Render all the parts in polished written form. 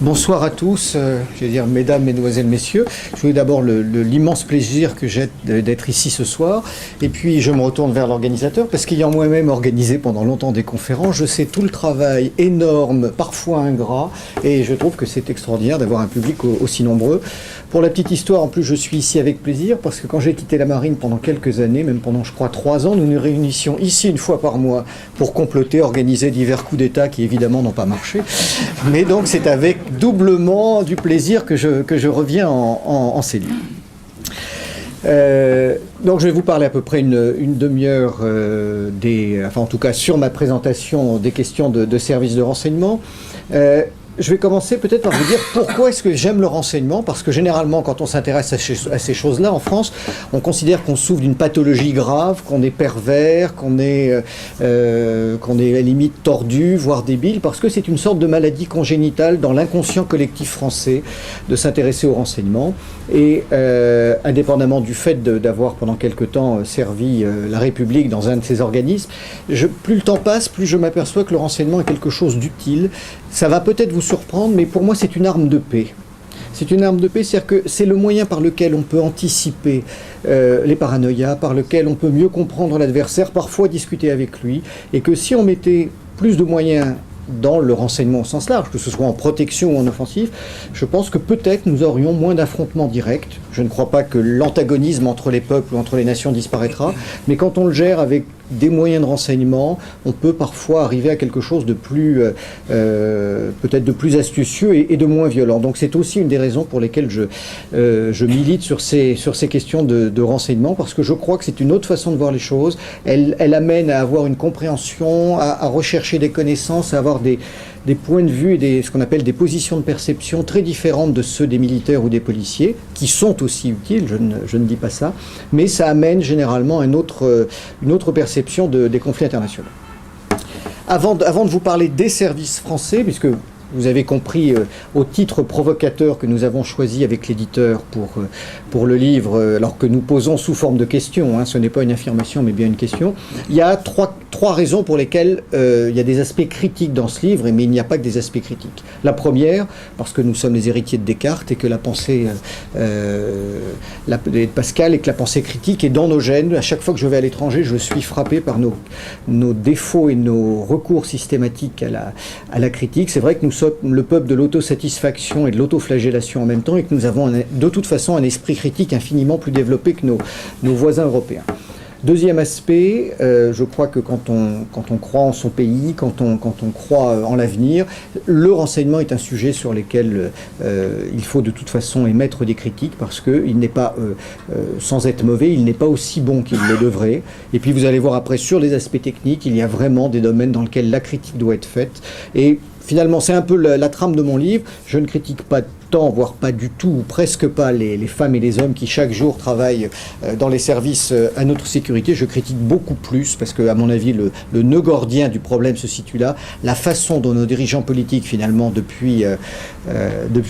Bonsoir à tous, je vais dire mesdames, mesdemoiselles, messieurs. Je voulais d'abord l'immense plaisir que j'ai d'être ici ce soir. Et puis je me retourne vers l'organisateur parce qu'ayant moi-même organisé pendant longtemps des conférences, je sais tout le travail énorme, parfois ingrat, et je trouve que c'est extraordinaire d'avoir un public aussi nombreux. Pour la petite histoire, en plus, je suis ici avec plaisir parce que quand j'ai quitté la marine pendant quelques années, même pendant, je crois, 3 ans, nous nous réunissions ici une fois par mois pour comploter, organiser divers coups d'État qui, évidemment, n'ont pas marché. Mais donc, c'est avec doublement du plaisir que je reviens en ces lieux. Donc je vais vous parler à peu près une demi-heure enfin en tout cas sur ma présentation des questions de services de renseignement. Je vais commencer peut-être par vous dire pourquoi est-ce que j'aime le renseignement, parce que généralement quand on s'intéresse à ces choses-là en France, on considère qu'on souffre d'une pathologie grave, qu'on est pervers, qu'on est à la limite tordu, voire débile, parce que c'est une sorte de maladie congénitale dans l'inconscient collectif français de s'intéresser au renseignement. Et indépendamment du fait d'avoir pendant quelque temps servi la République dans un de ces organismes, plus le temps passe, plus je m'aperçois que le renseignement est quelque chose d'utile. Ça va peut-être vous surprendre, mais pour moi c'est une arme de paix. C'est une arme de paix, c'est-à-dire que c'est le moyen par lequel on peut anticiper les paranoïas, par lequel on peut mieux comprendre l'adversaire, parfois discuter avec lui, et que si on mettait plus de moyens dans le renseignement au sens large, que ce soit en protection ou en offensif, je pense que peut-être nous aurions moins d'affrontements directs. Je ne crois pas que l'antagonisme entre les peuples ou entre les nations disparaîtra, mais quand on le gère avec des moyens de renseignement, on peut parfois arriver à quelque chose de plus, peut-être de plus astucieux et de moins violent. Donc c'est aussi une des raisons pour lesquelles je milite sur ces questions de renseignement, parce que je crois que c'est une autre façon de voir les choses. Elle amène à avoir une compréhension, à rechercher des connaissances, à avoir des points de vue et ce qu'on appelle des positions de perception très différentes de ceux des militaires ou des policiers, qui sont aussi utiles, je ne dis pas ça, mais ça amène généralement une autre perception des conflits internationaux. Avant de vous parler des services français, puisque vous avez compris au titre provocateur que nous avons choisi avec l'éditeur pour le livre, alors que nous posons sous forme de question, hein, ce n'est pas une affirmation mais bien une question, il y a trois raisons pour lesquelles il y a des aspects critiques dans ce livre, mais il n'y a pas que des aspects critiques. La première, parce que nous sommes les héritiers de Descartes et que la pensée de Pascal, et que la pensée critique est dans nos gènes. À chaque fois que je vais à l'étranger, je suis frappé par nos défauts et nos recours systématiques à la critique. C'est vrai que nous sommes le peuple de l'autosatisfaction et de l'autoflagellation en même temps, et que nous avons de toute façon un esprit critique infiniment plus développé que nos voisins européens. Deuxième aspect, je crois que quand on croit en son pays, quand on croit en l'avenir, le renseignement est un sujet sur lequel il faut de toute façon émettre des critiques, parce qu'il n'est pas, sans être mauvais, il n'est pas aussi bon qu'il le devrait. Et puis vous allez voir après, sur les aspects techniques, il y a vraiment des domaines dans lesquels la critique doit être faite. Et finalement, c'est un peu la trame de mon livre. Je ne critique pas tant, voire pas du tout, ou presque pas, les femmes et les hommes qui chaque jour travaillent dans les services à notre sécurité. Je critique beaucoup plus, parce que, à mon avis, le nœud gordien du problème se situe là. La façon dont nos dirigeants politiques, finalement, depuis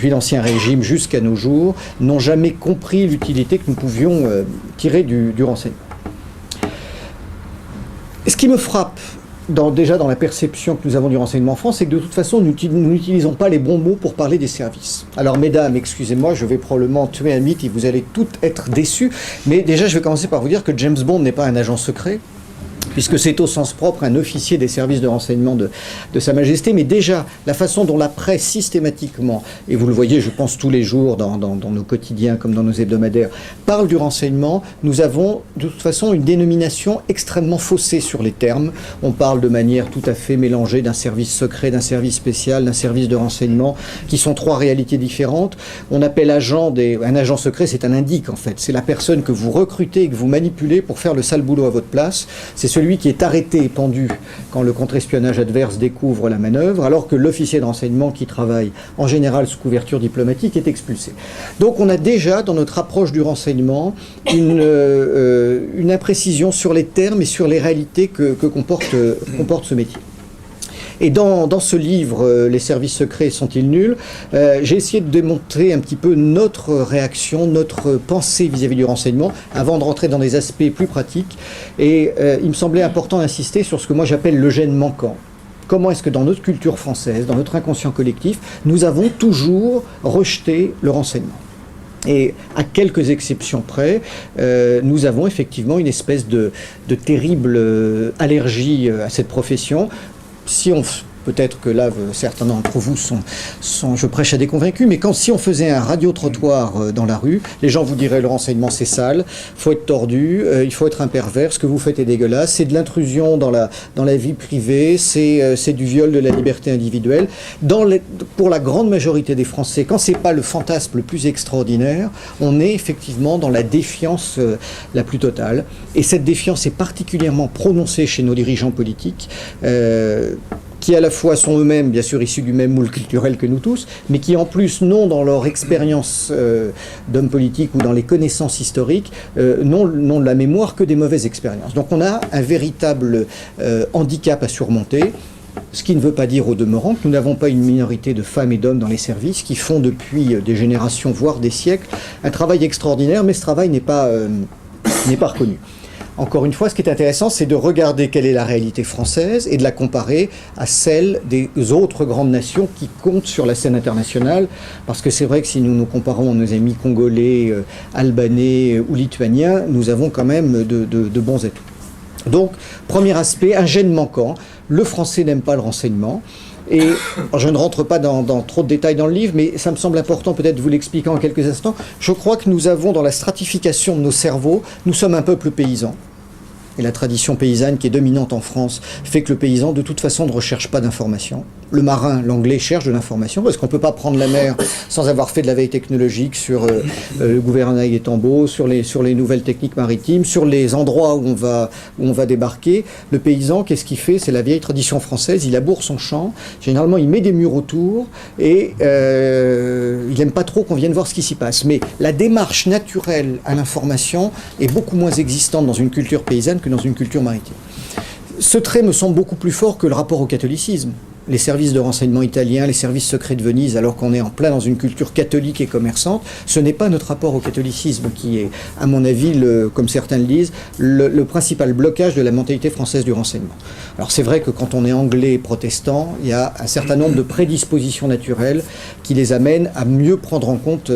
l'Ancien Régime jusqu'à nos jours, n'ont jamais compris l'utilité que nous pouvions tirer du renseignement. Ce qui me frappe, déjà dans la perception que nous avons du renseignement en France, c'est que de toute façon, nous n'utilisons pas les bons mots pour parler des services. Alors, mesdames, excusez-moi, je vais probablement tuer un mythe et vous allez toutes être déçues, mais déjà, je vais commencer par vous dire que James Bond n'est pas un agent secret, puisque c'est au sens propre un officier des services de renseignement de Sa Majesté. Mais déjà, la façon dont la presse systématiquement, et vous le voyez, je pense tous les jours dans nos quotidiens comme dans nos hebdomadaires, parle du renseignement, nous avons de toute façon une dénomination extrêmement faussée sur les termes. On parle de manière tout à fait mélangée d'un service secret, d'un service spécial, d'un service de renseignement, qui sont trois réalités différentes. On appelle un agent secret, c'est un indique en fait. C'est la personne que vous recrutez et que vous manipulez pour faire le sale boulot à votre place. C'est celui qui est arrêté et pendu quand le contre-espionnage adverse découvre la manœuvre, alors que l'officier de renseignement qui travaille en général sous couverture diplomatique est expulsé. Donc on a déjà dans notre approche du renseignement une imprécision sur les termes et sur les réalités que comporte ce métier. Et dans ce livre, Les services secrets sont-ils nuls, j'ai essayé de démontrer un petit peu notre réaction, notre pensée vis-à-vis du renseignement, avant de rentrer dans des aspects plus pratiques. Et il me semblait important d'insister sur ce que moi j'appelle le gène manquant. comment est-ce que dans notre culture française, dans notre inconscient collectif, nous avons toujours rejeté le renseignement. Et à quelques exceptions près, nous avons effectivement une espèce de terrible allergie à cette profession. Si on... Peut-être que là, certains d'entre vous sont, je prêche à des convaincus, mais si on faisait un radio-trottoir dans la rue, les gens vous diraient le renseignement c'est sale, il faut être tordu, il faut être un pervers, ce que vous faites est dégueulasse, c'est de l'intrusion dans la vie privée, c'est du viol de la liberté individuelle. Pour la grande majorité des Français, quand c'est pas le fantasme le plus extraordinaire, on est effectivement dans la défiance la plus totale. Et cette défiance est particulièrement prononcée chez nos dirigeants politiques, qui à la fois sont eux-mêmes, bien sûr, issus du même moule culturel que nous tous, mais qui en plus n'ont dans leur expérience d'hommes politiques ou dans les connaissances historiques, n'ont de la mémoire que des mauvaises expériences. Donc on a un véritable handicap à surmonter, ce qui ne veut pas dire au demeurant que nous n'avons pas une minorité de femmes et d'hommes dans les services qui font depuis des générations, voire des siècles, un travail extraordinaire, mais ce travail n'est pas reconnu. Encore une fois, ce qui est intéressant, c'est de regarder quelle est la réalité française et de la comparer à celle des autres grandes nations qui comptent sur la scène internationale. Parce que c'est vrai que si nous nous comparons à nos amis congolais, albanais ou lituaniens, nous avons quand même de bons atouts. Donc, premier aspect, un gène manquant. Le français n'aime pas le renseignement. Et je ne rentre pas dans trop de détails dans le livre, mais ça me semble important peut-être de vous l'expliquer en quelques instants. Je crois que nous avons dans la stratification de nos cerveaux, nous sommes un peuple paysan. Et la tradition paysanne qui est dominante en France fait que le paysan de toute façon ne recherche pas d'informations. Le marin, l'anglais, cherche de l'information parce qu'on ne peut pas prendre la mer sans avoir fait de la veille technologique sur le gouvernail des Tambeaux, sur les nouvelles techniques maritimes, sur les endroits où on va débarquer. Le paysan, qu'est-ce qu'il fait? C'est la vieille tradition française, il laboure son champ, généralement il met des murs autour et il n'aime pas trop qu'on vienne voir ce qui s'y passe. Mais la démarche naturelle à l'information est beaucoup moins existante dans une culture paysanne que dans une culture maritime. Ce trait me semble beaucoup plus fort que le rapport au catholicisme. Les services de renseignement italiens, les services secrets de Venise, alors qu'on est en plein dans une culture catholique et commerçante, ce n'est pas notre rapport au catholicisme qui est, à mon avis, comme certains le disent, le principal blocage de la mentalité française du renseignement. Alors c'est vrai que quand on est anglais et protestant, il y a un certain nombre de prédispositions naturelles qui les amènent à mieux prendre en compte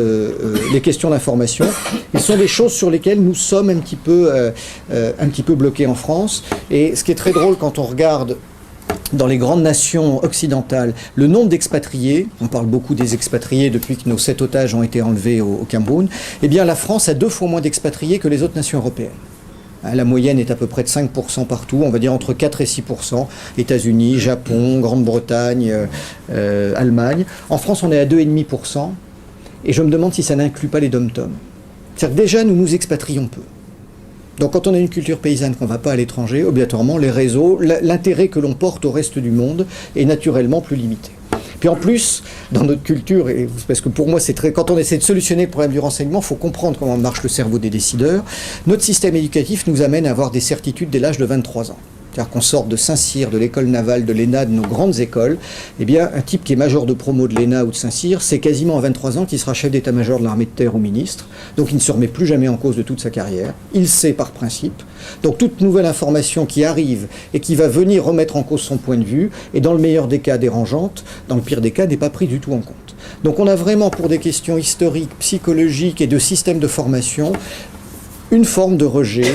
les questions d'information. Ce sont des choses sur lesquelles nous sommes un petit peu bloqués en France. Et ce qui est très drôle quand on regarde dans les grandes nations occidentales, le nombre d'expatriés, on parle beaucoup des expatriés depuis que nos 7 otages ont été enlevés au Cameroun, eh bien la France a 2 fois moins d'expatriés que les autres nations européennes. La moyenne est à peu près de 5% partout, on va dire entre 4 et 6%, États-Unis, Japon, Grande-Bretagne, Allemagne. En France, on est à 2,5%, et je me demande si ça n'inclut pas les dom-toms. C'est-à-dire que déjà, nous nous expatrions peu. Donc quand on a une culture paysanne qu'on ne va pas à l'étranger, obligatoirement les réseaux, l'intérêt que l'on porte au reste du monde est naturellement plus limité. Puis en plus, dans notre culture, et parce que pour moi c'est quand on essaie de solutionner le problème du renseignement, il faut comprendre comment marche le cerveau des décideurs, notre système éducatif nous amène à avoir des certitudes dès l'âge de 23 ans. C'est-à-dire qu'on sort de Saint-Cyr, de l'école navale, de l'ENA, de nos grandes écoles, eh bien, un type qui est major de promo de l'ENA ou de Saint-Cyr, c'est quasiment à 23 ans qu'il sera chef d'état-major de l'armée de terre ou ministre. Donc il ne se remet plus jamais en cause de toute sa carrière. Il sait par principe. Donc toute nouvelle information qui arrive et qui va venir remettre en cause son point de vue, est dans le meilleur des cas dérangeante, dans le pire des cas n'est pas pris du tout en compte. Donc on a vraiment pour des questions historiques, psychologiques et de système de formation, une forme de rejet,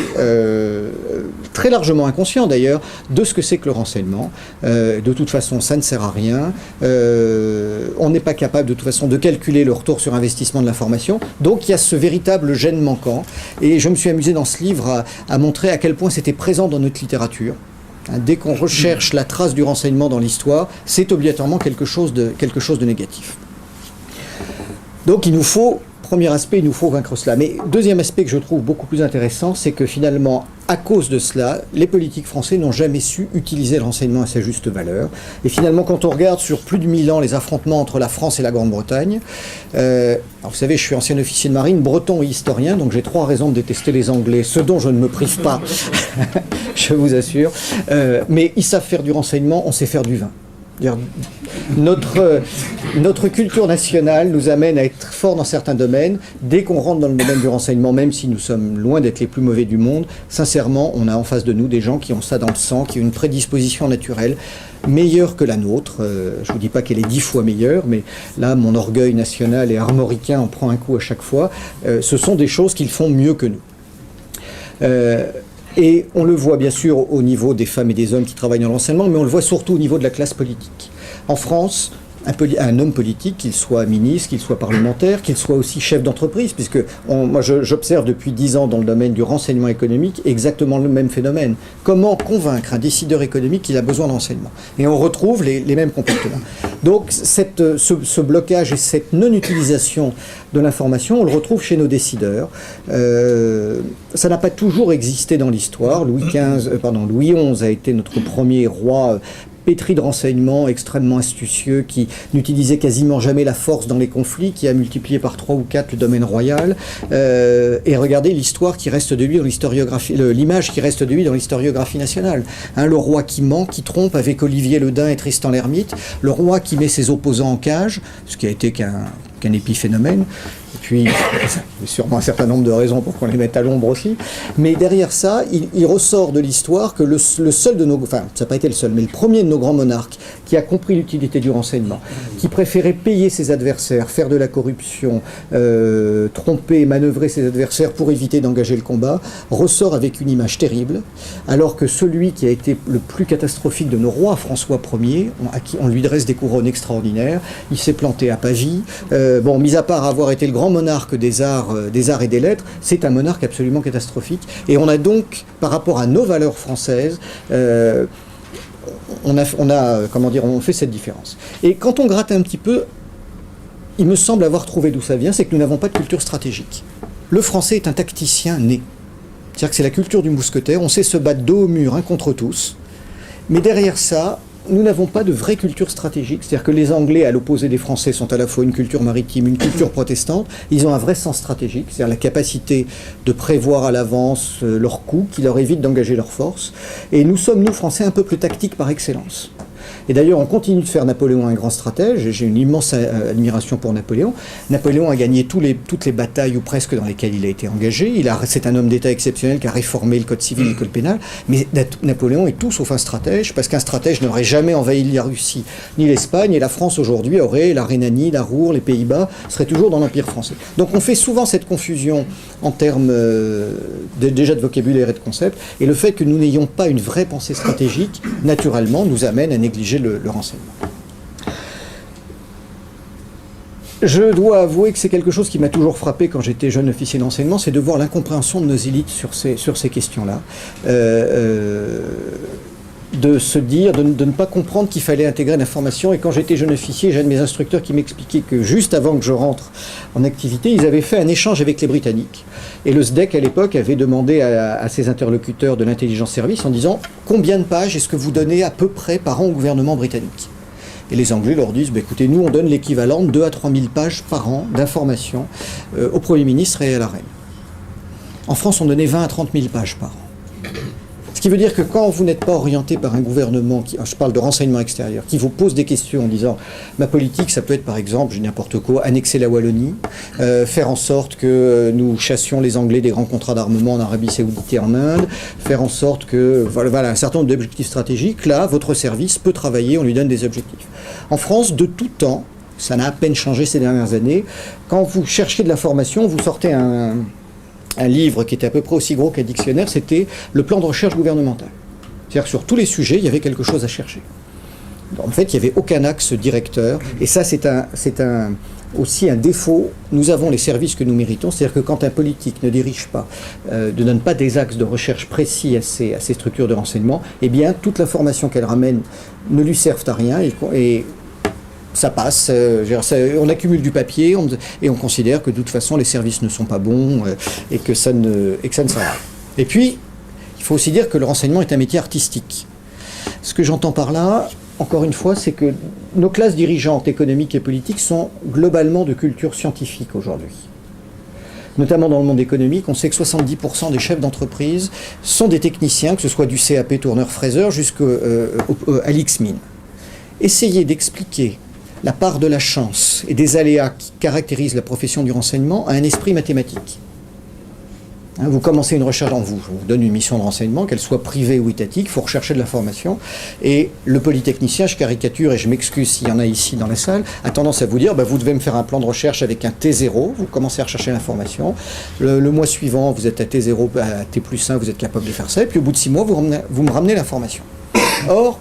très largement inconscient d'ailleurs, de ce que c'est que le renseignement. De toute façon, ça ne sert à rien. On n'est pas capable de toute façon de calculer le retour sur investissement de l'information. Donc il y a ce véritable gène manquant. Et je me suis amusé dans ce livre à montrer à quel point c'était présent dans notre littérature. Dès qu'on recherche la trace du renseignement dans l'histoire, c'est obligatoirement quelque chose de négatif. Donc il nous faut... Premier aspect, il nous faut vaincre cela. Mais deuxième aspect que je trouve beaucoup plus intéressant, c'est que finalement, à cause de cela, les politiques français n'ont jamais su utiliser le renseignement à sa juste valeur. Et finalement, quand on regarde sur plus de 1000 ans les affrontements entre la France et la Grande-Bretagne, alors vous savez, je suis ancien officier de marine, breton et historien, donc j'ai 3 raisons de détester les Anglais, ce dont je ne me prive pas, je vous assure. Mais ils savent faire du renseignement, on sait faire du vin. Dire, notre culture nationale nous amène à être fort dans certains domaines. Dès qu'on rentre dans le domaine du renseignement, même si nous sommes loin d'être les plus mauvais du monde, sincèrement, on a en face de nous des gens qui ont ça dans le sang, qui ont une prédisposition naturelle meilleure que la nôtre. Je ne vous dis pas qu'elle est 10 fois meilleure, mais là, mon orgueil national et armoricain en prend un coup à chaque fois. Ce sont des choses qu'ils font mieux que nous. Et on le voit bien sûr au niveau des femmes et des hommes qui travaillent dans l'enseignement, mais on le voit surtout au niveau de la classe politique. En France, un homme politique, qu'il soit ministre, qu'il soit parlementaire, qu'il soit aussi chef d'entreprise, puisque moi j'observe depuis 10 ans dans le domaine du renseignement économique exactement le même phénomène. Comment convaincre un décideur économique qu'il a besoin d'enseignement? Et on retrouve les mêmes comportements. Donc ce blocage et cette non-utilisation de l'information, on le retrouve chez nos décideurs. Ça n'a pas toujours existé dans l'histoire. Louis XI a été notre premier roi pétri de renseignements, extrêmement astucieux, qui n'utilisait quasiment jamais la force dans les conflits, qui a multiplié par 3 ou 4 le domaine royal. Et regardez l'histoire qui reste de lui dans l'historiographie, l'image qui reste de lui dans l'historiographie nationale. Hein, le roi qui ment, qui trompe avec Olivier le Daim et Tristan l'Hermite, le roi qui met ses opposants en cage, ce qui a été qu'un épiphénomène. Et puis, il y a sûrement un certain nombre de raisons pour qu'on les mette à l'ombre aussi. Mais derrière ça, il ressort de l'histoire que le seul de nos... Enfin, ça n'a pas été le seul, mais le premier de nos grands monarques qui a compris l'utilité du renseignement, qui préférait payer ses adversaires, faire de la corruption, tromper, manœuvrer ses adversaires pour éviter d'engager le combat, ressort avec une image terrible, alors que celui qui a été le plus catastrophique de nos rois, François Ier, à qui on lui dresse des couronnes extraordinaires, il s'est planté à Pavie. Bon, mis à part avoir été le grand monarque des arts et des lettres, c'est un monarque absolument catastrophique. Et on a donc, par rapport à nos valeurs françaises, on fait cette différence. Et quand on gratte un petit peu, il me semble avoir trouvé d'où ça vient, c'est que nous n'avons pas de culture stratégique. Le français est un tacticien né. C'est-à-dire que c'est la culture du mousquetaire, on sait se battre dos au mur, un contre tous. Mais derrière ça, nous n'avons pas de vraie culture stratégique. C'est-à-dire que les Anglais, à l'opposé des Français, sont à la fois une culture maritime, une culture protestante. Ils ont un vrai sens stratégique, c'est-à-dire la capacité de prévoir à l'avance leurs coups, qui leur évite d'engager leurs forces. Et nous sommes, nous, Français, un peuple tactique par excellence. Et d'ailleurs, on continue de faire Napoléon un grand stratège. J'ai une immense admiration pour Napoléon. Napoléon a gagné toutes les batailles, ou presque, dans lesquelles il a été engagé. C'est un homme d'État exceptionnel qui a réformé le code civil et le code pénal. Mais Napoléon est tout sauf un stratège, parce qu'un stratège n'aurait jamais envahi la Russie ni l'Espagne. Et la France, aujourd'hui, aurait la Rhénanie, la Ruhr, les Pays-Bas, serait toujours dans l'Empire français. Donc on fait souvent cette confusion en termes déjà de vocabulaire et de concept. Et le fait que nous n'ayons pas une vraie pensée stratégique, naturellement, nous amène à négliger le renseignement. Je dois avouer que c'est quelque chose qui m'a toujours frappé quand j'étais jeune officier d'enseignement, c'est de voir l'incompréhension de nos élites sur ces questions-là. De se dire, de ne pas comprendre qu'il fallait intégrer l'information. Et quand j'étais jeune officier, j'ai un de mes instructeurs qui m'expliquait que juste avant que je rentre en activité, ils avaient fait un échange avec les Britanniques. Et le SDEC, à l'époque, avait demandé à ses interlocuteurs de l'intelligence service en disant « Combien de pages est-ce que vous donnez à peu près par an au gouvernement britannique ?» Et les Anglais leur disent écoutez, nous, on donne l'équivalent de 2 à 3 000 pages par an d'informations au Premier ministre et à la Reine. En France, on donnait 20 à 30 000 pages par an. Ce qui veut dire que quand vous n'êtes pas orienté par un gouvernement, je parle de renseignement extérieur, qui vous pose des questions en disant ma politique, ça peut être par exemple, j'ai n'importe quoi, annexer la Wallonie, faire en sorte que nous chassions les Anglais des grands contrats d'armement en Arabie Saoudite et en Inde, faire en sorte que, voilà un certain nombre d'objectifs stratégiques, là, votre service peut travailler, on lui donne des objectifs. En France, de tout temps, ça n'a à peine changé ces dernières années, quand vous cherchez de l'information, vous sortez un livre qui était à peu près aussi gros qu'un dictionnaire, c'était le plan de recherche gouvernemental. C'est-à-dire que sur tous les sujets, il y avait quelque chose à chercher. En fait, il n'y avait aucun axe directeur, et ça, c'est aussi un défaut. Nous avons les services que nous méritons, c'est-à-dire que quand un politique ne dirige pas, ne donne pas des axes de recherche précis à ces structures de renseignement, eh bien, toute l'information qu'elle ramène ne lui sert à rien, et ça passe, on accumule du papier et on considère que de toute façon les services ne sont pas bons et que ça ne sert à rien. Et puis, il faut aussi dire que le renseignement est un métier artistique. Ce que j'entends par là, encore une fois, c'est que nos classes dirigeantes économiques et politiques sont globalement de culture scientifique aujourd'hui. Notamment dans le monde économique, on sait que 70% des chefs d'entreprise sont des techniciens, que ce soit du CAP Tourneur-Fraser jusqu'à l'X-Mine. essayer d'expliquer la part de la chance et des aléas qui caractérisent la profession du renseignement à un esprit mathématique. Hein, vous commencez une recherche je vous donne une mission de renseignement, qu'elle soit privée ou étatique, il faut rechercher de l'information. Et le polytechnicien, je caricature et je m'excuse s'il y en a ici dans la salle, a tendance à vous dire, vous devez me faire un plan de recherche avec un T0, vous commencez à rechercher l'information. Le mois suivant, vous êtes à T0, à T+1, vous êtes capable de faire ça, et puis au bout de 6 mois, vous me ramenez l'information. Or,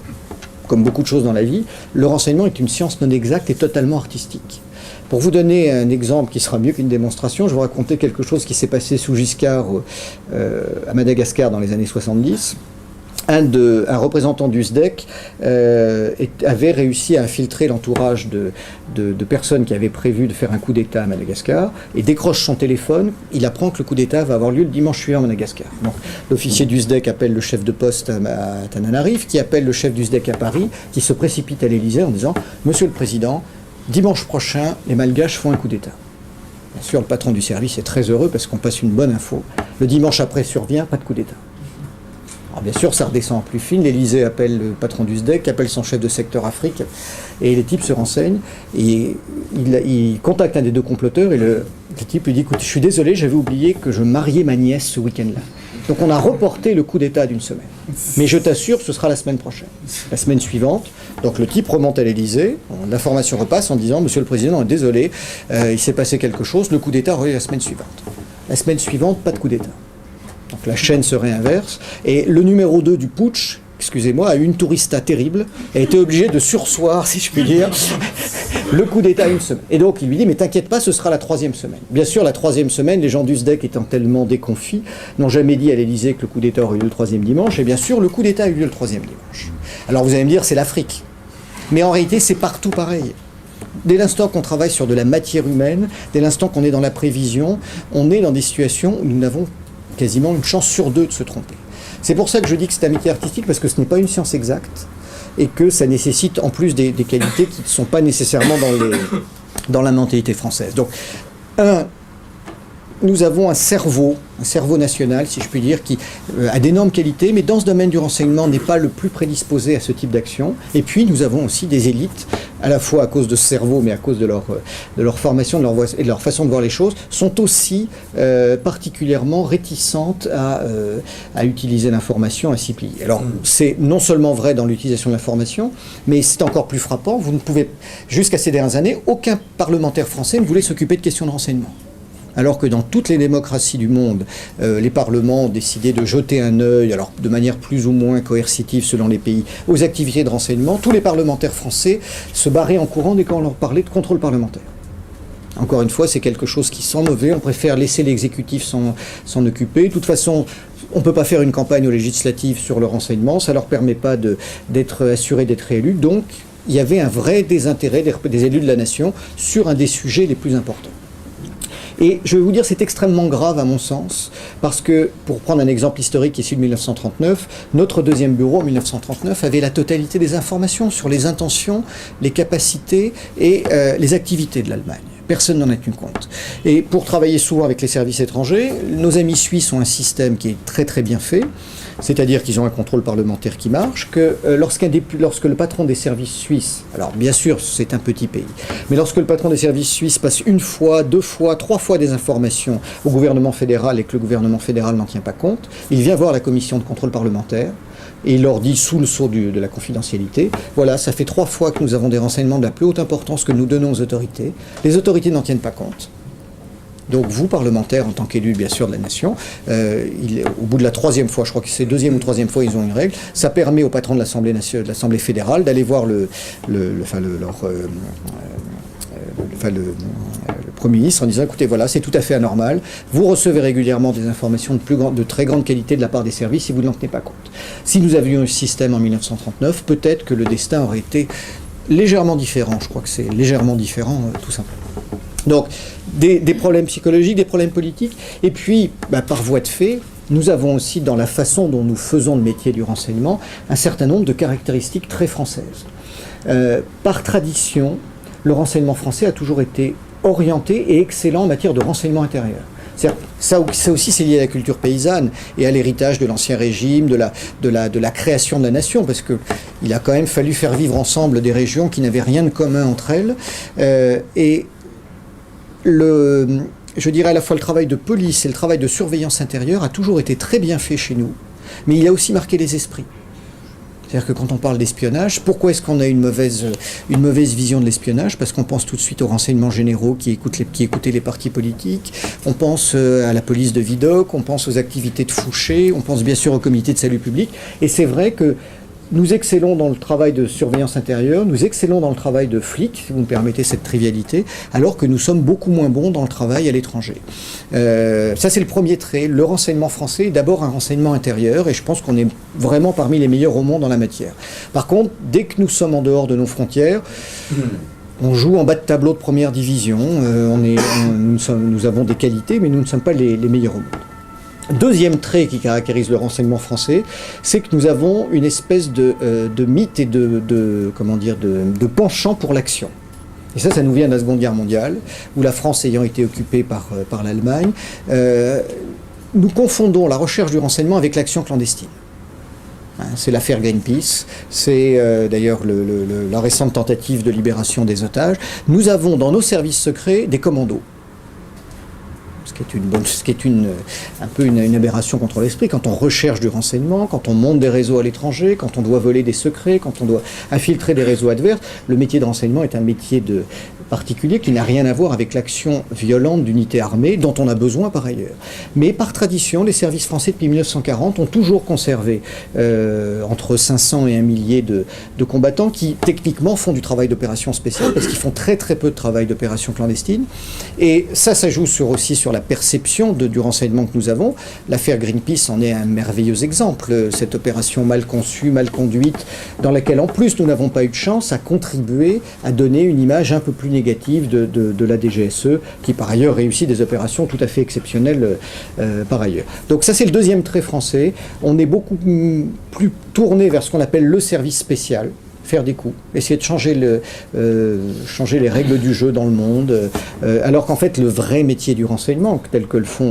comme beaucoup de choses dans la vie, le renseignement est une science non exacte et totalement artistique. Pour vous donner un exemple qui sera mieux qu'une démonstration, je vais vous raconter quelque chose qui s'est passé sous Giscard à Madagascar dans les années 70. Un représentant du SDEC avait réussi à infiltrer l'entourage de personnes qui avaient prévu de faire un coup d'État à Madagascar et décroche son téléphone. Il apprend que le coup d'État va avoir lieu le dimanche suivant à Madagascar. Donc l'officier du SDEC appelle le chef de poste à Tananarive, qui appelle le chef du SDEC à Paris, qui se précipite à l'Élysée en disant « Monsieur le Président, dimanche prochain, les Malgaches font un coup d'État. » Bien sûr, le patron du service est très heureux parce qu'on passe une bonne info. Le dimanche après survient, pas de coup d'État. Alors bien sûr, ça redescend en plus fine. L'Élysée appelle le patron du SDEC, appelle son chef de secteur Afrique, et les types se renseignent. Et il contacte un des deux comploteurs, et le type lui dit « Écoute, je suis désolé, j'avais oublié que je mariais ma nièce ce week-end-là. Donc on a reporté le coup d'État d'une semaine. Mais je t'assure, ce sera la semaine prochaine. » La semaine suivante, donc le type remonte à l'Élysée, l'information repasse en disant « Monsieur le Président, désolé, il s'est passé quelque chose, le coup d'État aura lieu la semaine suivante. » La semaine suivante, pas de coup d'État. Donc la chaîne se réinverse, et le numéro 2 du putsch, excusez-moi, a eu une tourista terrible, a été obligé de surseoir, si je puis dire, le coup d'État une semaine. Et donc il lui dit, mais t'inquiète pas, ce sera la 3e semaine. Bien sûr, la 3e semaine, les gens du SDEC étant tellement déconfits, n'ont jamais dit à l'Élysée que le coup d'État aurait eu lieu le 3e dimanche, et bien sûr, le coup d'État a eu lieu le 3e dimanche. Alors vous allez me dire, c'est l'Afrique. Mais en réalité, c'est partout pareil. Dès l'instant qu'on travaille sur de la matière humaine, dès l'instant qu'on est dans la prévision, on est dans des situations où nous n'avons quasiment une chance sur 2 de se tromper. C'est pour ça que je dis que c'est un métier artistique, parce que ce n'est pas une science exacte, et que ça nécessite en plus des qualités qui ne sont pas nécessairement dans la mentalité française. Donc, nous avons un cerveau national, si je puis dire, qui a d'énormes qualités, mais dans ce domaine du renseignement n'est pas le plus prédisposé à ce type d'action. Et puis, nous avons aussi des élites, à la fois à cause de ce cerveau, mais à cause de leur formation et de leur façon de voir les choses, sont aussi particulièrement réticentes à utiliser l'information, à s'y plier. Alors, c'est non seulement vrai dans l'utilisation de l'information, mais c'est encore plus frappant. Vous ne pouvez, jusqu'à ces dernières années, aucun parlementaire français ne voulait s'occuper de questions de renseignement. Alors que dans toutes les démocraties du monde, les parlements ont décidé de jeter un œil, alors de manière plus ou moins coercitive selon les pays, aux activités de renseignement, tous les parlementaires français se barraient en courant dès qu'on leur parlait de contrôle parlementaire. Encore une fois, c'est quelque chose qui sent mauvais, on préfère laisser l'exécutif s'en occuper. De toute façon, on ne peut pas faire une campagne aux législatives sur le renseignement, ça ne leur permet pas d'être assurés d'être réélus, donc il y avait un vrai désintérêt des élus de la nation sur un des sujets les plus importants. Et je vais vous dire, c'est extrêmement grave à mon sens, parce que, pour prendre un exemple historique issu de 1939, notre deuxième bureau en 1939 avait la totalité des informations sur les intentions, les capacités et les activités de l'Allemagne. Personne n'en a tenu compte. Et pour travailler souvent avec les services étrangers, nos amis suisses ont un système qui est très très bien fait, c'est-à-dire qu'ils ont un contrôle parlementaire qui marche, que lorsque le patron des services suisses, alors bien sûr c'est un petit pays, mais lorsque le patron des services suisses passe 1 fois, 2 fois, 3 fois des informations au gouvernement fédéral et que le gouvernement fédéral n'en tient pas compte, il vient voir la commission de contrôle parlementaire et il leur dit sous le sceau de la confidentialité, voilà, ça fait 3 fois que nous avons des renseignements de la plus haute importance que nous donnons aux autorités, les autorités n'en tiennent pas compte. Donc vous, parlementaires, en tant qu'élus bien sûr de la nation, au bout de la 3e fois, je crois que c'est 2e ou 3e fois, ils ont une règle, ça permet au patron de l'Assemblée fédérale d'aller voir le Premier ministre en disant, écoutez, voilà, c'est tout à fait anormal, vous recevez régulièrement des informations de très grande qualité de la part des services et vous n'en tenez pas compte. Si nous avions eu ce système en 1939, peut-être que le destin aurait été légèrement différent, je crois que c'est légèrement différent, tout simplement. Donc, des problèmes psychologiques, des problèmes politiques, et puis, par voie de fait, nous avons aussi, dans la façon dont nous faisons le métier du renseignement, un certain nombre de caractéristiques très françaises. Par tradition, le renseignement français a toujours été orienté et excellent en matière de renseignement intérieur. Ça aussi, c'est lié à la culture paysanne et à l'héritage de l'Ancien Régime, de la création de la nation, parce qu'il a quand même fallu faire vivre ensemble des régions qui n'avaient rien de commun entre elles. Je dirais à la fois le travail de police et le travail de surveillance intérieure a toujours été très bien fait chez nous, mais il a aussi marqué les esprits. C'est-à-dire que quand on parle d'espionnage, pourquoi est-ce qu'on a une mauvaise vision de l'espionnage? Parce qu'on pense tout de suite aux renseignements généraux qui écoutaient les partis politiques, on pense à la police de Vidocq, on pense aux activités de Fouché, on pense bien sûr au comité de salut public, et c'est vrai que nous excellons dans le travail de surveillance intérieure, nous excellons dans le travail de flic, si vous me permettez cette trivialité, alors que nous sommes beaucoup moins bons dans le travail à l'étranger. Ça, c'est le premier trait. Le renseignement français est d'abord un renseignement intérieur, et je pense qu'on est vraiment parmi les meilleurs au monde en la matière. Par contre, dès que nous sommes en dehors de nos frontières, on joue en bas de tableau de première division, nous avons des qualités, mais nous ne sommes pas les meilleurs au monde. Deuxième trait qui caractérise le renseignement français, c'est que nous avons une espèce de mythe et de penchant pour l'action. Et ça nous vient de la Seconde Guerre mondiale, où la France ayant été occupée par l'Allemagne, nous confondons la recherche du renseignement avec l'action clandestine. C'est l'affaire Greenpeace, c'est d'ailleurs la récente tentative de libération des otages. Nous avons dans nos services secrets des commandos. Ce qui est un peu une aberration contre l'esprit. Quand on recherche du renseignement, quand on monte des réseaux à l'étranger, quand on doit voler des secrets, quand on doit infiltrer des réseaux adverses, le métier de renseignement est un métier particulier qui n'a rien à voir avec l'action violente d'unités armées dont on a besoin par ailleurs. Mais par tradition, les services français depuis 1940 ont toujours conservé entre 500 et 1 millier de combattants qui techniquement font du travail d'opération spéciale parce qu'ils font très très peu de travail d'opération clandestine. Et ça joue aussi sur la perception du renseignement que nous avons. L'affaire Greenpeace en est un merveilleux exemple. Cette opération mal conçue, mal conduite, dans laquelle en plus nous n'avons pas eu de chance, a contribué à donner une image un peu plus négative de la DGSE, qui par ailleurs réussit des opérations tout à fait exceptionnelles par ailleurs. Donc ça c'est le deuxième trait français. On est beaucoup plus tourné vers ce qu'on appelle le service spécial. Faire des coups, essayer de changer les règles du jeu dans le monde, alors qu'en fait le vrai métier du renseignement, tel que le font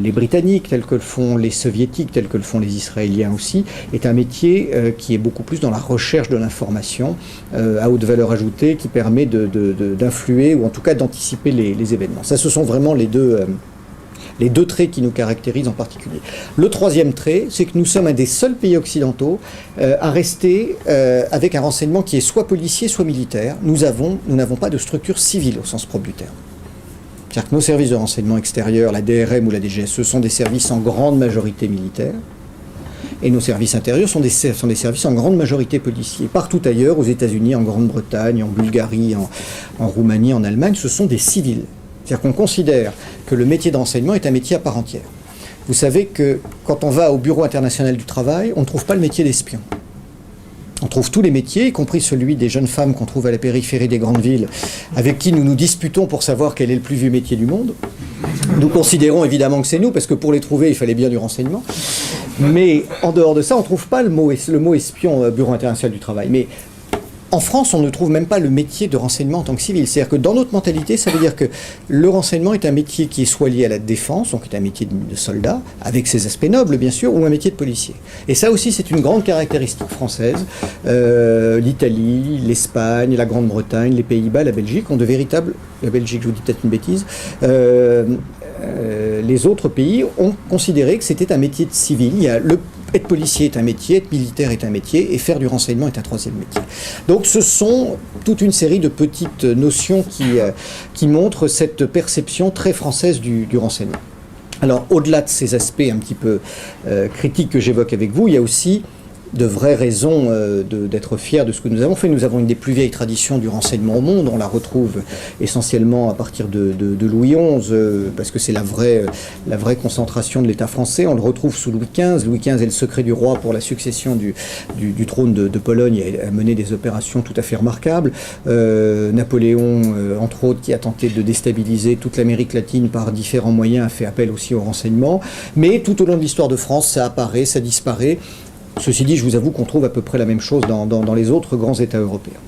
les Britanniques, tel que le font les Soviétiques, tel que le font les Israéliens aussi, est un métier qui est beaucoup plus dans la recherche de l'information à haute valeur ajoutée, qui permet d'influer ou en tout cas d'anticiper les événements. Ça, ce sont vraiment les deux traits qui nous caractérisent en particulier. Le troisième trait, c'est que nous sommes un des seuls pays occidentaux à rester avec un renseignement qui est soit policier, soit militaire. Nous n'avons pas de structure civile au sens propre du terme. C'est-à-dire que nos services de renseignement extérieur, la DRM ou la DGSE, sont des services en grande majorité militaires. Et nos services intérieurs sont des services en grande majorité policiers. Partout ailleurs, aux États-Unis, en Grande-Bretagne, en Bulgarie, en Roumanie, en Allemagne, ce sont des civils. C'est-à-dire qu'on considère que le métier d'enseignement est un métier à part entière. Vous savez que quand on va au Bureau international du travail, on ne trouve pas le métier d'espion. On trouve tous les métiers, y compris celui des jeunes femmes qu'on trouve à la périphérie des grandes villes, avec qui nous nous disputons pour savoir quel est le plus vieux métier du monde. Nous considérons évidemment que c'est nous, parce que pour les trouver, il fallait bien du renseignement. Mais en dehors de ça, on ne trouve pas le mot espion Bureau international du travail. Mais en France, on ne trouve même pas le métier de renseignement en tant que civil. C'est-à-dire que dans notre mentalité, ça veut dire que le renseignement est un métier qui est soit lié à la défense, donc est un métier de soldat, avec ses aspects nobles bien sûr, ou un métier de policier. Et ça aussi, c'est une grande caractéristique française. L'Italie, l'Espagne, la Grande-Bretagne, les Pays-Bas, la Belgique ont de véritables... La Belgique, je vous dis peut-être une bêtise. Les autres pays ont considéré que c'était un métier de civil. Être policier est un métier, être militaire est un métier, et faire du renseignement est un troisième métier. Donc ce sont toute une série de petites notions qui montrent cette perception très française du renseignement. Alors au-delà de ces aspects un petit peu critiques que j'évoque avec vous, il y a aussi de vraies raisons d'être fiers de ce que nous avons fait. Nous avons une des plus vieilles traditions du renseignement au monde. On la retrouve essentiellement à partir de Louis XI, parce que c'est la vraie concentration de l'État français. On le retrouve sous Louis XV. Louis XV est le secret du roi pour la succession du trône de Pologne et a mené des opérations tout à fait remarquables. Napoléon, entre autres, qui a tenté de déstabiliser toute l'Amérique latine par différents moyens, a fait appel aussi au renseignement. Mais tout au long de l'histoire de France, ça apparaît, ça disparaît. Ceci dit, je vous avoue qu'on trouve à peu près la même chose dans les autres grands États européens.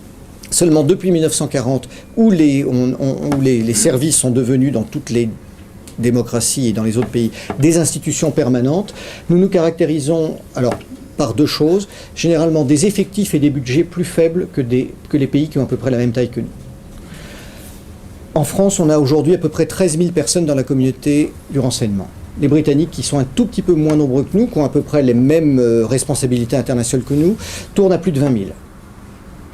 Seulement depuis 1940, où les services sont devenus dans toutes les démocratie et dans les autres pays, des institutions permanentes. Nous nous caractérisons, alors, par deux choses, généralement des effectifs et des budgets plus faibles que les pays qui ont à peu près la même taille que nous. En France, on a aujourd'hui à peu près 13 000 personnes dans la communauté du renseignement. Les Britanniques, qui sont un tout petit peu moins nombreux que nous, qui ont à peu près les mêmes responsabilités internationales que nous, tournent à plus de 20 000.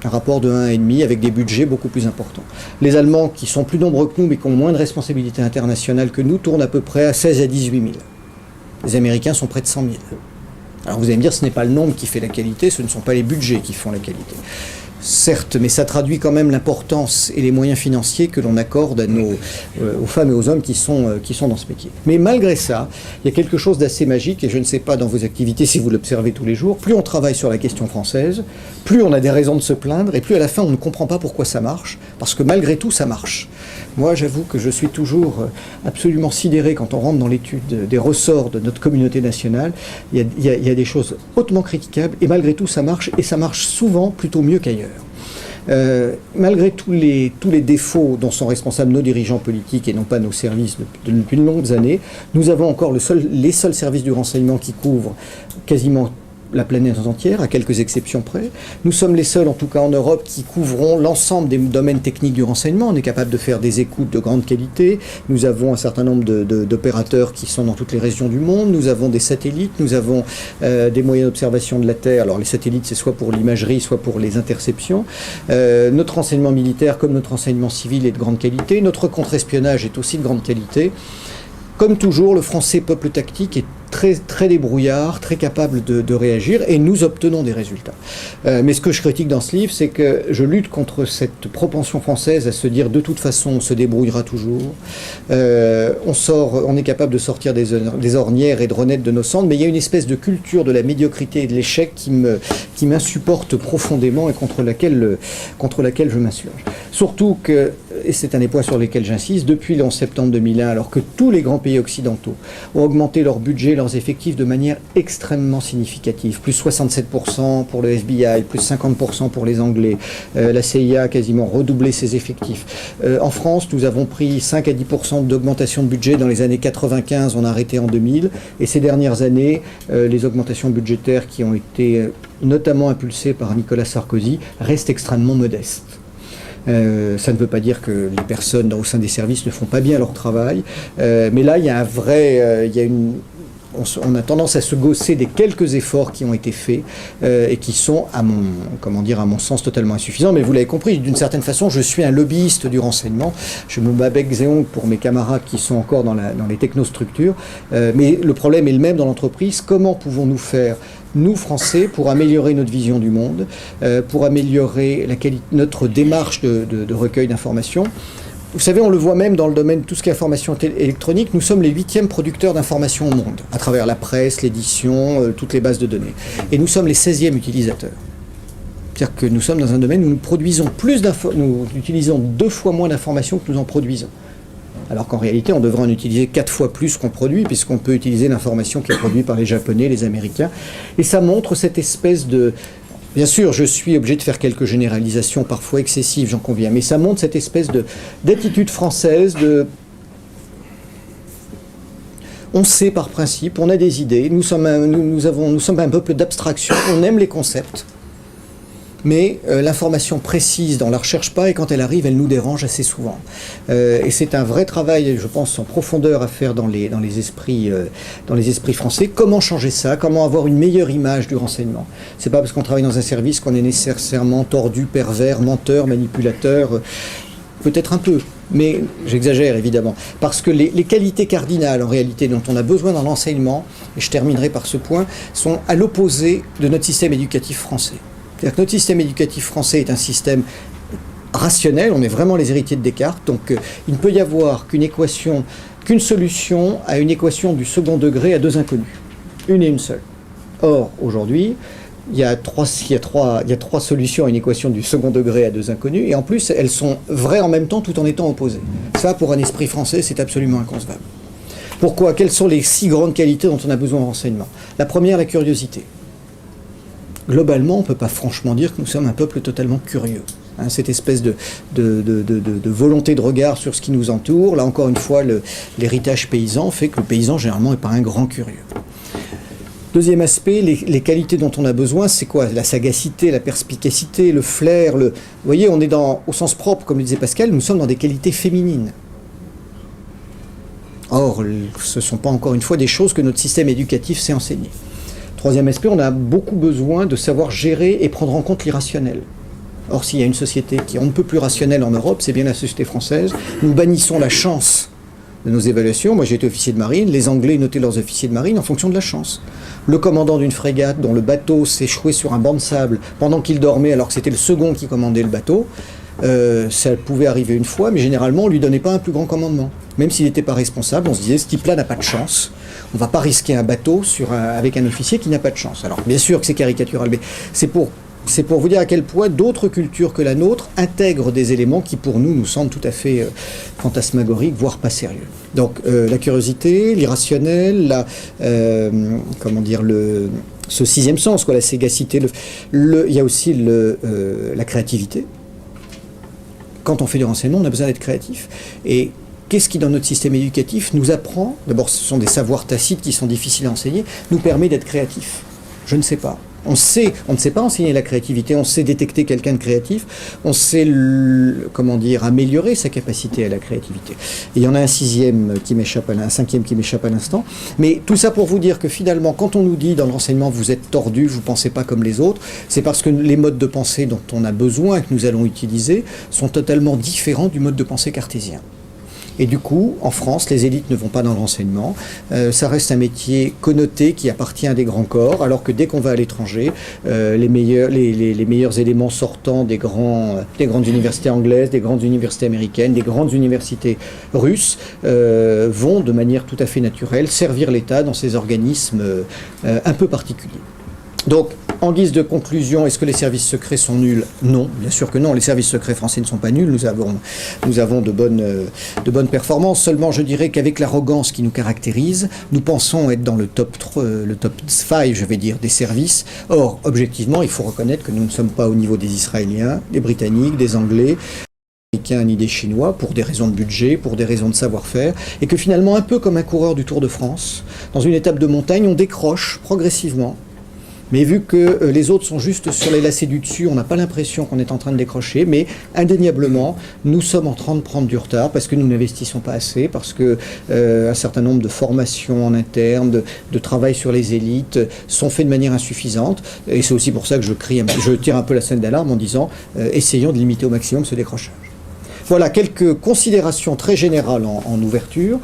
Un rapport de 1,5 avec des budgets beaucoup plus importants. Les Allemands, qui sont plus nombreux que nous, mais qui ont moins de responsabilités internationales que nous, tournent à peu près à 16 à 18 000. Les Américains sont près de 100 000. Alors vous allez me dire, ce n'est pas le nombre qui fait la qualité, ce ne sont pas les budgets qui font la qualité. Certes, mais ça traduit quand même l'importance et les moyens financiers que l'on accorde à aux femmes et aux hommes qui sont dans ce métier. Mais malgré ça, il y a quelque chose d'assez magique, et je ne sais pas dans vos activités si vous l'observez tous les jours, plus on travaille sur la question française, plus on a des raisons de se plaindre, et plus à la fin on ne comprend pas pourquoi ça marche, parce que malgré tout ça marche. Moi, j'avoue que je suis toujours absolument sidéré quand on rentre dans l'étude des ressorts de notre communauté nationale. Il y a des choses hautement critiquables, et malgré tout ça marche, et ça marche souvent plutôt mieux qu'ailleurs. Malgré tous les défauts dont sont responsables nos dirigeants politiques et non pas nos services depuis de longues années, nous avons encore les seuls services du renseignement qui couvrent quasiment la planète entière, à quelques exceptions près. Nous sommes les seuls, en tout cas en Europe, qui couvrons l'ensemble des domaines techniques du renseignement. On est capable de faire des écoutes de grande qualité. Nous avons un certain nombre d'opérateurs qui sont dans toutes les régions du monde. Nous avons des satellites, nous avons des moyens d'observation de la Terre. Alors les satellites, c'est soit pour l'imagerie, soit pour les interceptions. Notre renseignement militaire, comme notre renseignement civil, est de grande qualité. Notre contre-espionnage est aussi de grande qualité. Comme toujours, le français peuple tactique est très débrouillard, très capable de réagir, et nous obtenons des résultats. Mais ce que je critique dans ce livre, c'est que je lutte contre cette propension française à se dire de toute façon on se débrouillera toujours. On est capable de sortir des ornières et de renaître de nos cendres, mais il y a une espèce de culture de la médiocrité et de l'échec qui m'insupporte profondément et contre laquelle je m'insurge. Surtout que, et c'est un des points sur lesquels j'insiste, depuis le 11 septembre 2001, alors que tous les grands pays occidentaux ont augmenté leur budget, leurs effectifs de manière extrêmement significative, plus 67% pour le FBI, plus 50% pour les Anglais, la CIA a quasiment redoublé ses effectifs. En France, nous avons pris 5 à 10% d'augmentation de budget dans les années 95, on a arrêté en 2000, et ces dernières années, les augmentations budgétaires qui ont été notamment impulsées par Nicolas Sarkozy restent extrêmement modestes. Ça ne veut pas dire que les personnes au sein des services ne font pas bien leur travail, mais là il y a on a tendance à se gausser des quelques efforts qui ont été faits et qui sont, à mon sens, totalement insuffisants. Mais vous l'avez compris, d'une certaine façon, je suis un lobbyiste du renseignement. Je me bats bec et ongles pour mes camarades qui sont encore dans les technostructures. Mais le problème est le même dans l'entreprise. Comment pouvons-nous faire, nous, Français, pour améliorer notre vision du monde, pour améliorer notre démarche de recueil d'informations? Vous savez, on le voit même dans le domaine de tout ce qui est information électronique, nous sommes les 8e producteurs d'informations au monde, à travers la presse, l'édition, toutes les bases de données. Et nous sommes les 16e utilisateurs. C'est-à-dire que nous sommes dans un domaine où nous produisons nous utilisons 2 fois moins d'informations que nous en produisons. Alors qu'en réalité, on devrait en utiliser 4 fois plus qu'on produit, puisqu'on peut utiliser l'information qui est produite par les Japonais, les Américains. Et ça montre cette espèce de... Bien sûr, je suis obligé de faire quelques généralisations, parfois excessives, j'en conviens, mais ça montre cette espèce d'attitude française, on sait par principe, on a des idées, nous sommes un peuple d'abstraction, on aime les concepts, mais l'information précise, on ne la recherche pas, et quand elle arrive, elle nous dérange assez souvent. Et c'est un vrai travail, je pense, en profondeur à faire dans les esprits français. Comment changer ça? Comment avoir une meilleure image du renseignement? C'est pas parce qu'on travaille dans un service qu'on est nécessairement tordu, pervers, menteur, manipulateur. Peut-être un peu, mais j'exagère évidemment. Parce que les qualités cardinales, en réalité, dont on a besoin dans l'enseignement, et je terminerai par ce point, sont à l'opposé de notre système éducatif français. C'est-à-dire que notre système éducatif français est un système rationnel, on est vraiment les héritiers de Descartes, donc il ne peut y avoir qu'une solution à une équation du second degré à 2 inconnus, une et une seule. Or, aujourd'hui, il y a trois solutions à une équation du second degré à 2 inconnus, et en plus, elles sont vraies en même temps tout en étant opposées. Ça, pour un esprit français, c'est absolument inconcevable. Pourquoi? Quelles sont les 6 grandes qualités dont on a besoin en renseignement? La première, la curiosité. Globalement, on ne peut pas franchement dire que nous sommes un peuple totalement curieux. hein, cette espèce de volonté de regard sur ce qui nous entoure. Là encore une fois, l'héritage paysan fait que le paysan généralement n'est pas un grand curieux. Deuxième aspect, les qualités dont on a besoin, c'est quoi? La sagacité, la perspicacité, le flair. Vous voyez, on est au sens propre, comme le disait Pascal, nous sommes dans des qualités féminines. Or, ce ne sont pas encore une fois des choses que notre système éducatif sait enseigner. Troisième aspect, on a beaucoup besoin de savoir gérer et prendre en compte l'irrationnel. Or, s'il y a une société qui est on ne peut plus rationnelle en Europe, c'est bien la société française. Nous bannissons la chance de nos évaluations. Moi, j'ai été officier de marine. Les Anglais notaient leurs officiers de marine en fonction de la chance. Le commandant d'une frégate dont le bateau s'est échoué sur un banc de sable pendant qu'il dormait, alors que c'était le second qui commandait le bateau, ça pouvait arriver une fois, mais généralement, on ne lui donnait pas un plus grand commandement. Même s'il n'était pas responsable, on se disait, ce type-là n'a pas de chance. On ne va pas risquer un bateau avec un officier qui n'a pas de chance. Alors, bien sûr que c'est caricatural, mais c'est pour vous dire à quel point d'autres cultures que la nôtre intègrent des éléments qui, pour nous, nous semblent tout à fait fantasmagoriques, voire pas sérieux. Donc, la curiosité, l'irrationnel, ce sixième sens, quoi, la sagacité, il y a aussi la créativité. Quand on fait du renseignement, on a besoin d'être créatif. Et qu'est-ce qui, dans notre système éducatif, nous apprend, d'abord ce sont des savoirs tacites qui sont difficiles à enseigner, nous permet d'être créatif? Je ne sais pas. On ne sait pas enseigner la créativité, on sait détecter quelqu'un de créatif, on sait, améliorer sa capacité à la créativité. Et il y en a un cinquième qui m'échappe à l'instant. Mais tout ça pour vous dire que finalement, quand on nous dit dans le renseignement, vous êtes tordu, vous ne pensez pas comme les autres, c'est parce que les modes de pensée dont on a besoin et que nous allons utiliser sont totalement différents du mode de pensée cartésien. Et du coup, en France, les élites ne vont pas dans le renseignement. Ça reste un métier connoté qui appartient à des grands corps, alors que dès qu'on va à l'étranger, les meilleurs éléments sortant des grandes universités anglaises, des grandes universités américaines, des grandes universités russes, vont de manière tout à fait naturelle servir l'État dans ces organismes un peu particuliers. Donc, en guise de conclusion, est-ce que les services secrets sont nuls? Non, bien sûr que non. Les services secrets français ne sont pas nuls. Nous avons de bonnes performances. Seulement, je dirais qu'avec l'arrogance qui nous caractérise, nous pensons être dans le top 5, je vais dire, des services. Or, objectivement, il faut reconnaître que nous ne sommes pas au niveau des Israéliens, des Britanniques, des Anglais, ni des Chinois, pour des raisons de budget, pour des raisons de savoir-faire, et que finalement, un peu comme un coureur du Tour de France, dans une étape de montagne, on décroche progressivement. Mais vu que les autres sont juste sur les lacets du dessus, on n'a pas l'impression qu'on est en train de décrocher, mais indéniablement, nous sommes en train de prendre du retard parce que nous n'investissons pas assez, parce que un certain nombre de formations en interne, de travail sur les élites sont faits de manière insuffisante. Et c'est aussi pour ça que je tire un peu la sonnette d'alarme en disant essayons de limiter au maximum ce décrochage. Voilà quelques considérations très générales en ouverture.